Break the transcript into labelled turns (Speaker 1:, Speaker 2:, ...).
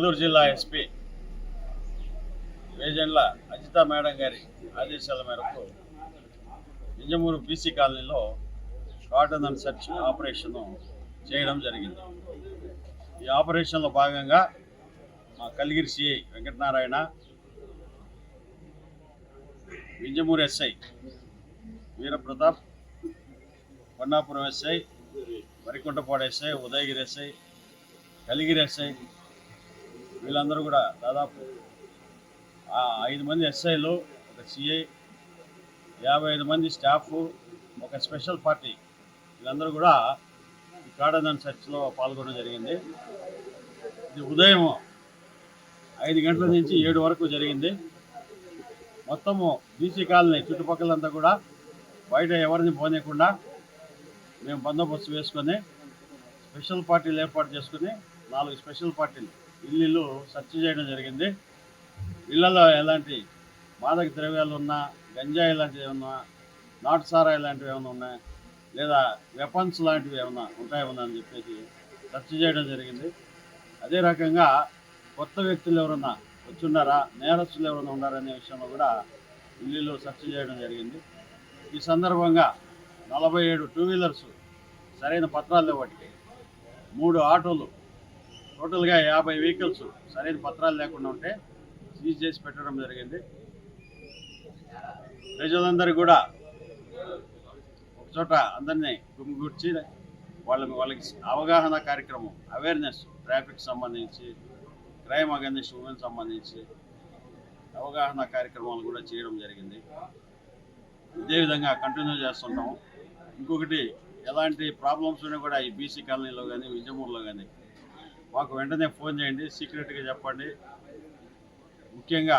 Speaker 1: నెల్లూరు జిల్లా SP Vejendla Ajitha madam గారి ఆదేశాల మేరకు వింజమూరు బీసీ కాలనీలో కార్డన్ అండ్ సెర్చ్ ఆపరేషన్ చేయడం జరిగింది. ఈ ఆపరేషన్లో భాగంగా మా Kaligiri CI Venkatanarayana, Vinjamuru SI Veerapratap, Kondapuram SI, Varikuntapadu SI, Udayagiri SI, Kaligiri SI వీళ్ళందరూ కూడా దాదాపు 5 మంది ఎస్ఐలు, ఒక సిఐ, 55 మంది స్టాఫ్, ఒక స్పెషల్ పార్టీ వీళ్ళందరూ కూడా ఈ కార్డన్ అండ్ సెర్చ్లో పాల్గొనడం జరిగింది. ఇది ఉదయం 5 గంటల నుంచి 7 వరకు జరిగింది. మొత్తము బీసీ కాలనీ చుట్టుపక్కలంతా కూడా బయట ఎవరిని పోనీయకుండా మేము బందోబస్తు వేసుకొని స్పెషల్ పార్టీలు ఏర్పాటు చేసుకుని 4 స్పెషల్ పార్టీలు ఇల్లు సెర్చ్ చేయడం జరిగింది. ఇళ్లలో ఎలాంటి మాదక ద్రవ్యాలు ఉన్నా, గంజాయి లాంటివి ఏమన్నా, నాటు సారాయి లాంటివి ఏమైనా ఉన్నాయి, లేదా వెపన్స్ లాంటివి ఏమైనా ఉంటాయేమన్నా అని చెప్పేసి సెర్చ్ చేయడం జరిగింది. అదే రకంగా కొత్త వ్యక్తులు ఎవరన్నా వచ్చున్నారా, నేరస్తులు ఎవరైనా ఉన్నారనే విషయంలో కూడా ఇల్లు సెర్చ్ చేయడం జరిగింది. ఈ సందర్భంగా 47 2 వీలర్స్ సరైన పత్రాలు లేవటికి, 3 ఆటోలు, టోటల్గా 50 వెహికల్స్ సరైన పత్రాలు లేకుండా ఉంటే సీజ్ చేసి పెట్టడం జరిగింది. ప్రజలందరూ కూడా ఒకచోట అందరినీ గుమిగూర్చి వాళ్ళకి అవగాహన కార్యక్రమం, అవేర్నెస్, ట్రాఫిక్ సంబంధించి, క్రైమ్ అగైన్స్ట్ ఉమెన్ సంబంధించి అవగాహన కార్యక్రమాలు కూడా చేయడం జరిగింది. ఇదే విధంగా కంటిన్యూ చేస్తుంటాము. ఇంకొకటి, ఎలాంటి ప్రాబ్లమ్స్ ఉన్నా కూడా ఈ బీసీ కాలనీలో కానీ వింజమూరులో కానీ మాకు వెంటనే ఫోన్ చేయండి, సీక్రెట్గా చెప్పండి. ముఖ్యంగా